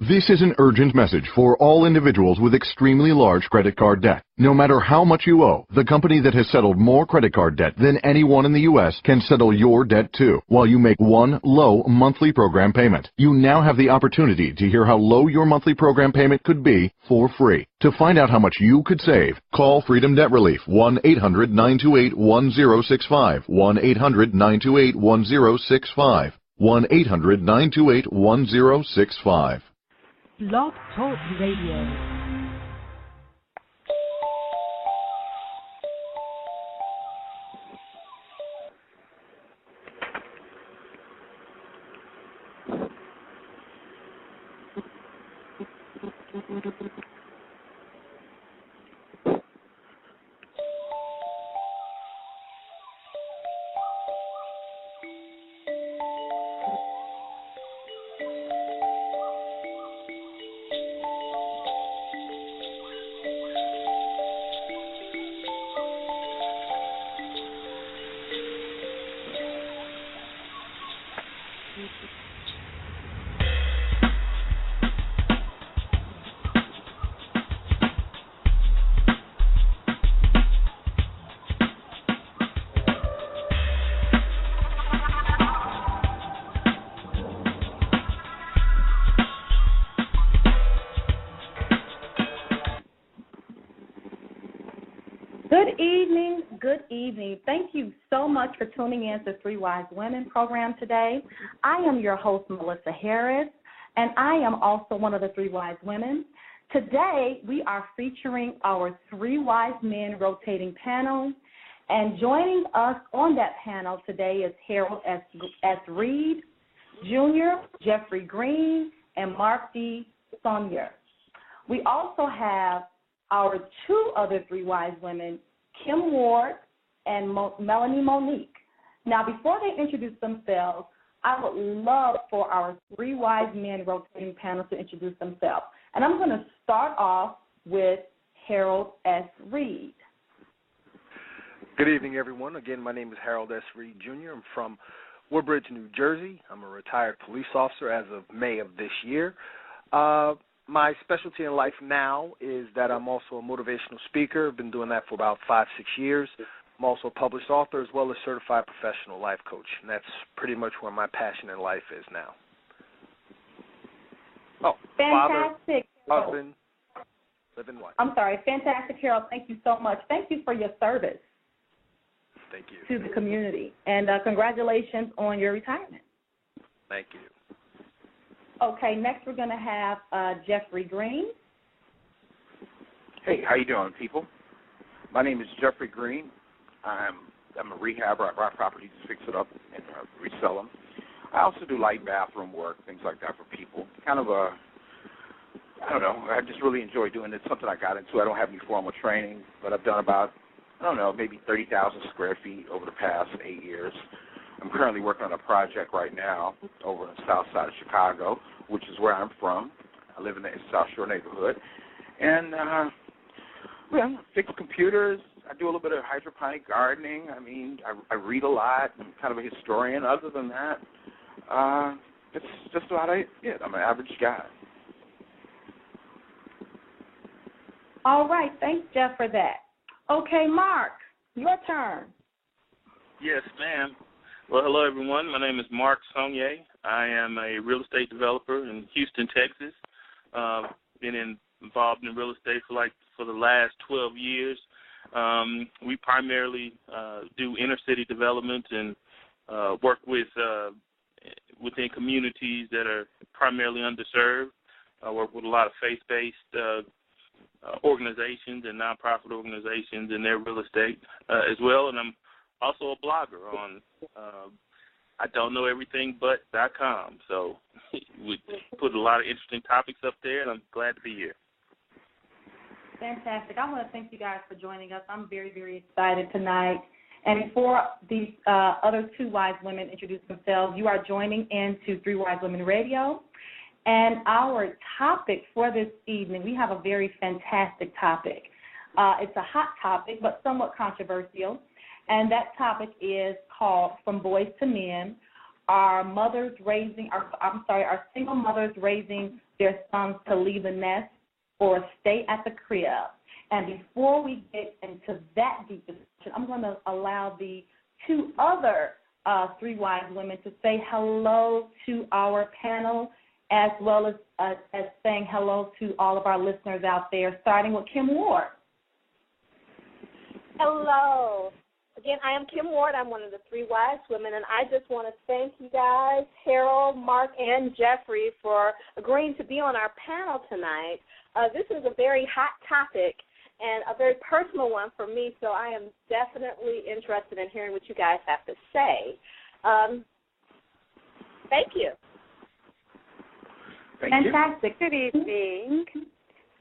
This is an urgent message for all individuals with extremely large credit card debt. No matter how much you owe, the company that has settled more credit card debt than anyone in the U.S. can settle your debt too, while you make one low monthly program payment. You now have the opportunity to hear how low your monthly program payment could be for free. To find out how much you could save, call Freedom Debt Relief 1-800-928-1065, 1-800-928-1065, 1-800-928-1065. Blog Talk Radio. Good evening. Thank you so much for tuning in to Three Wise Women program today. I am your host, Melissa Harris, and I am also one of the Three Wise Women. Today, we are featuring our Three Wise Men rotating panel, and joining us on that panel today is Harold S. Reed, Jr., Jeffrey Green, and Mark D. Sonnier. We also have our two other Three Wise Women, Kim Ward and Melanie Monique. Now, before they introduce themselves, I would love for our Three Wise Men rotating panel to introduce themselves. And I'm going to start off with Harold S. Reed. Good evening, everyone. Again, my name is Harold S. Reed, Jr. I'm from Woodbridge, New Jersey. I'm a retired police officer as of May of this year. My specialty in life now is that I'm also a motivational speaker. I've been doing that for about 5-6 years. I'm also a published author as well as certified professional life coach, and that's pretty much where my passion in life is now. Oh, fantastic. Father, husband, living life. I'm sorry, fantastic, Harold. Thank you so much. Thank you for your service. Thank you. To the community, and congratulations on your retirement. Thank you. Okay, next we're going to have Jeffrey Green. Hey, how you doing, people? My name is Jeffrey Green. I'm a rehabber. I buy properties, fix it up, and resell them. I also do light bathroom work, things like that for people. Kind of I don't know, I just really enjoy doing it. It's something I got into. I don't have any formal training, but I've done about, maybe 30,000 square feet over the past 8 years. I'm currently working on a project right now over in the south side of Chicago, which is where I'm from. I live in the South Shore neighborhood. And, I fix computers. I do a little bit of hydroponic gardening. I mean, I read a lot. I'm kind of a historian. Other than that, it's just about it. I'm an average guy. All right. Thanks, Jeff, for that. Okay, Mark, your turn. Yes, ma'am. Well, hello, everyone. My name is Mark Sonnier. I am a real estate developer in Houston, Texas. Been involved in real estate for the last 12 years. We primarily do inner city development and work within communities that are primarily underserved. I work with a lot of faith-based organizations and nonprofit organizations in their real estate as well, and I'm also a blogger on I don't know everything but.com. So we put a lot of interesting topics up there, and I'm glad to be here. Fantastic. I want to thank you guys for joining us. I'm very, very excited tonight. And before these other two wise women introduce themselves, you are joining into Three Wise Women Radio. And our topic for this evening, we have a very fantastic topic. It's a hot topic, but somewhat controversial. And that topic is called From Boys to Men, are single mothers raising their sons to leave the nest or stay at the crib. And before we get into that deep discussion, I'm going to allow the two other Three Wise Women to say hello to our panel, as well as saying hello to all of our listeners out there, starting with Kim Ward. Hello. Again, I am Kim Ward. I'm one of the Three Wise Women, and I just want to thank you guys, Harold, Mark, and Jeffrey, for agreeing to be on our panel tonight. This is a very hot topic and a very personal one for me, so I am definitely interested in hearing what you guys have to say. Thank you. Fantastic. Good evening.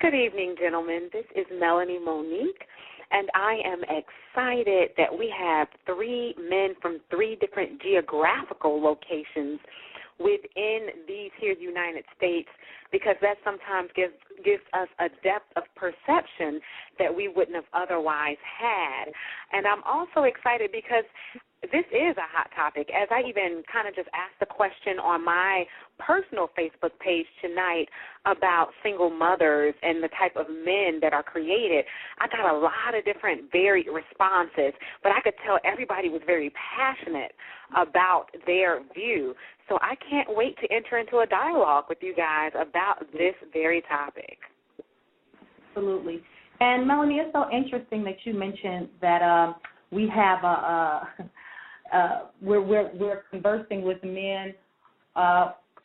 Good evening, gentlemen. This is Melanie Monique, and I am excited that we have three men from three different geographical locations within these here United States, because that sometimes gives us a depth of perception that we wouldn't have otherwise had. And I'm also excited because this is a hot topic. As I even kind of just asked the question on my personal Facebook page tonight about single mothers and the type of men that are created, I got a lot of different varied responses, but I could tell everybody was very passionate about their view. So I can't wait to enter into a dialogue with you guys about this very topic. Absolutely. And, Melanie, it's so interesting that you mentioned that we have we're conversing with men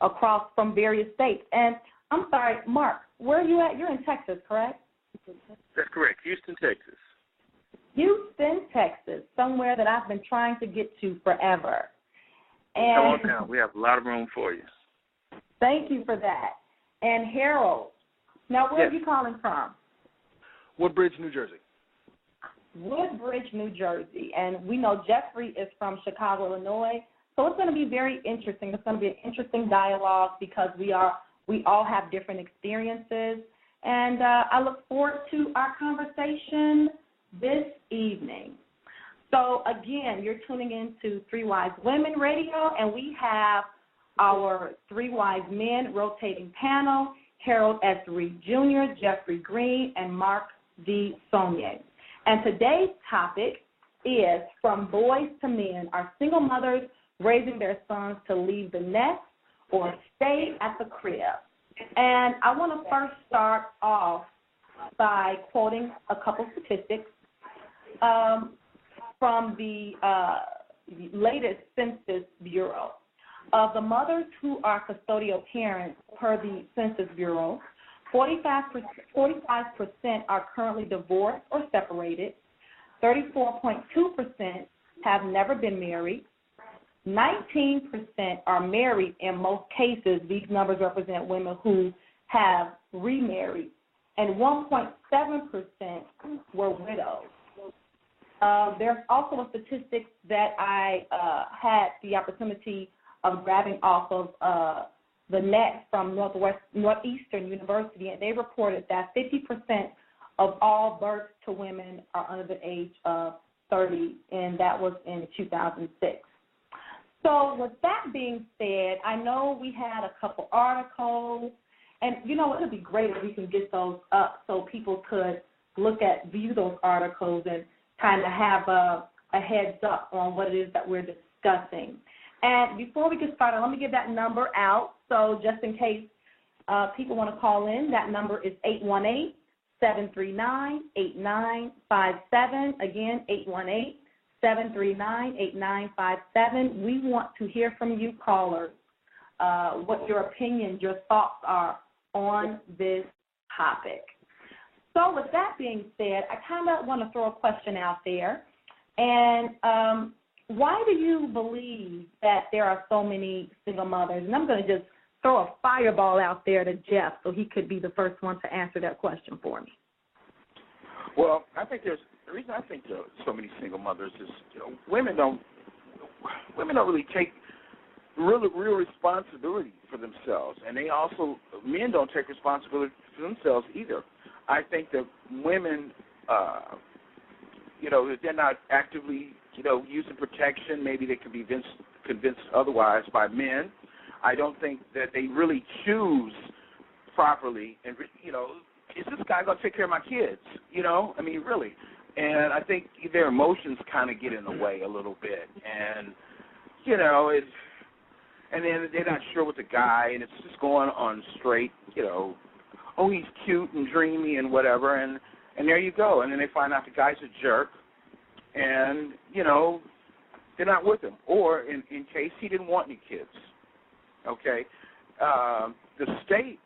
across from various states. And I'm sorry, Mark, where are you at? You're in Texas, correct? That's correct, Houston, Texas. Houston, Texas, somewhere that I've been trying to get to forever. And come on down. We have a lot of room for you. Thank you for that. And Harold, now where are you calling from? Woodbridge, New Jersey. Woodbridge, New Jersey. And we know Jeffrey is from Chicago, Illinois. So it's going to be very interesting. It's going to be an interesting dialogue because we all have different experiences. And I look forward to our conversation this evening. So, again, you're tuning in to Three Wise Women Radio, and we have our Three Wise Men rotating panel, Harold S. Reed Jr., Jeffrey Green, and Mark D. Saunier. And today's topic is From Boys to Men, are single mothers raising their sons to leave the nest or stay at the crib? And I want to first start off by quoting a couple statistics from the latest Census Bureau. Of the mothers who are custodial parents per the Census Bureau, 45% are currently divorced or separated. 34.2% have never been married. 19% are married. In most cases, these numbers represent women who have remarried. And 1.7% were widows. There's also a statistic that I had the opportunity of grabbing off of the net from Northeastern University, and they reported that 50% of all births to women are under the age of 30, and that was in 2006. So with that being said, I know we had a couple articles, and, you know, it would be great if we can get those up so people could view those articles and kind of have a heads up on what it is that we're discussing. And before we get started, let me give that number out. So just in case people want to call in, that number is 818-739-8957. Again, 818-739-8957. We want to hear from you callers, what your opinions, your thoughts are on this topic. So with that being said, I kind of want to throw a question out there. And why do you believe that there are so many single mothers? And I'm going to just throw a fireball out there to Jeff so he could be the first one to answer that question for me. Well, I think the reason I think there are so many single mothers is, you know, women don't really take real responsibility for themselves, and men don't take responsibility for themselves either. I think that women, they're not actively, using protection. Maybe they could be convinced otherwise by men. I don't think that they really choose properly. And, is this guy going to take care of my kids? I mean, really. And I think their emotions kind of get in the way a little bit. And, and then they're not sure with the guy, and it's just going on straight, oh, he's cute and dreamy and whatever, and there you go. And then they find out the guy's a jerk, and, they're not with him. Or in case he didn't want any kids, okay, the state,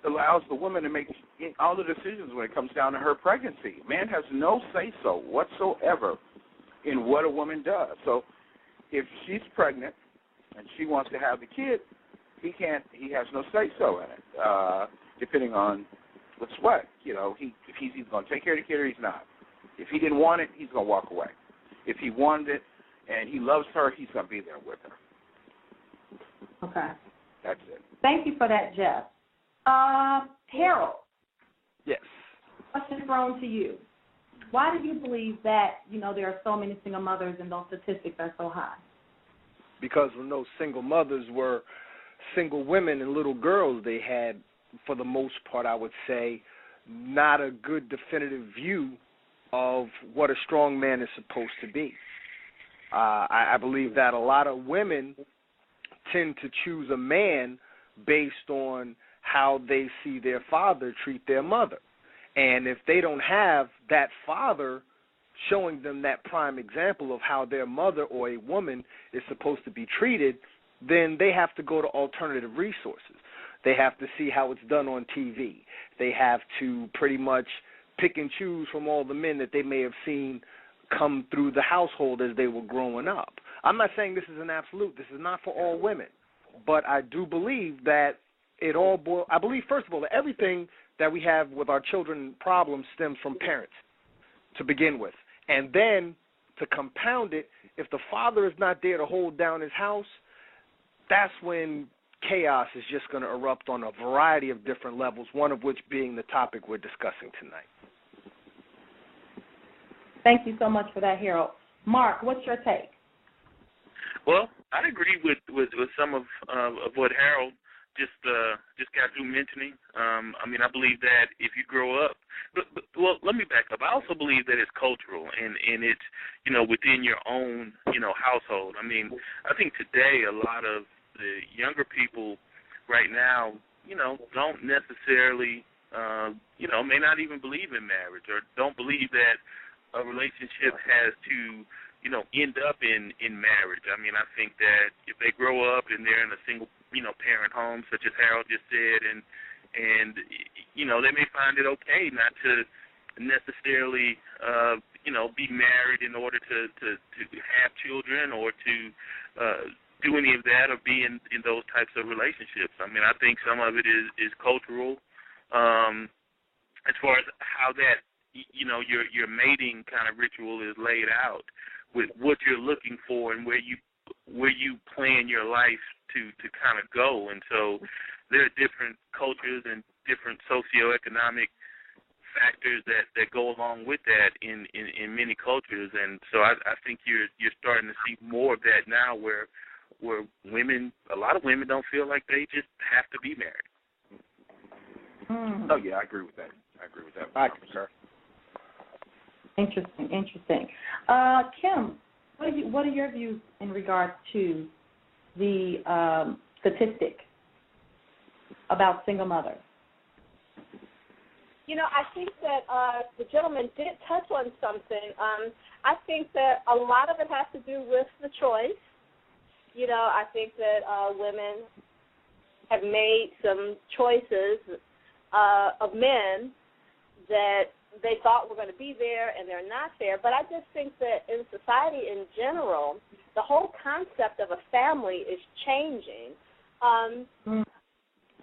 allows the woman to make all the decisions when it comes down to her pregnancy. Man has no say-so whatsoever in what a woman does. So if she's pregnant and she wants to have the kid, he has no say-so in it, depending on what's what. If he's either going to take care of the kid or he's not. If he didn't want it, he's going to walk away. If he wanted it and he loves her, he's going to be there with her. Okay. That's it. Thank you for that, Jeff. Harold. Yes. Question thrown to you. Why do you believe that, there are so many single mothers and those statistics are so high? Because when those single mothers were single women and little girls, they had, for the most part, I would say, not a good definitive view of what a strong man is supposed to be. I believe that a lot of women tend to choose a man based on how they see their father treat their mother. And if they don't have that father showing them that prime example of how their mother or a woman is supposed to be treated, then they have to go to alternative resources. They have to see how it's done on TV. They have to pretty much pick and choose from all the men that they may have seen come through the household as they were growing up. I'm not saying this is an absolute. This is not for all women. But I do believe that I believe, first of all, that everything that we have with our children problems stems from parents to begin with. And then to compound it, if the father is not there to hold down his house, that's when chaos is just going to erupt on a variety of different levels, one of which being the topic we're discussing tonight. Thank you so much for that, Harold. Mark, what's your take? Well, I agree with some of what Harold just got through mentioning. I believe that if you grow up, well, let me back up. I also believe that it's cultural and it's, within your own, household. I think today a lot of the younger people right now, don't necessarily, may not even believe in marriage or don't believe that a relationship has to, end up in marriage. I think that if they grow up and they're in a single, parent home, such as Harold just said, and they may find it okay not to necessarily, be married in order to have children or to do any of that or be in those types of relationships. I think some of it is cultural, as far as how that, your mating kind of ritual is laid out with what you're looking for and where you plan your life to kind of go. And so there are different cultures and different socioeconomic factors that go along with that in many cultures. And so I think you're starting to see more of that now where women, a lot of women don't feel like they just have to be married. Oh, yeah, I agree with that. I concur. Interesting. Kim, what are your views in regards to the statistic about single mothers? I think that the gentleman did touch on something. I think that a lot of it has to do with the choice. I think that women have made some choices of men that they thought were going to be there and they're not there. But I just think that in society in general, the whole concept of a family is changing.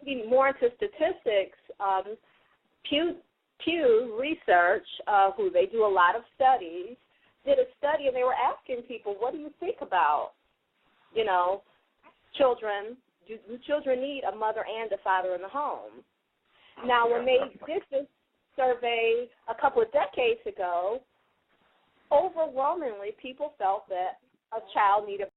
Getting more into statistics, Pew Research, who they do a lot of studies, did a study and they were asking people, what do you think about, children? Do children need a mother and a father in the home? Now, when they did this survey a couple of decades ago, overwhelmingly people felt that a child need a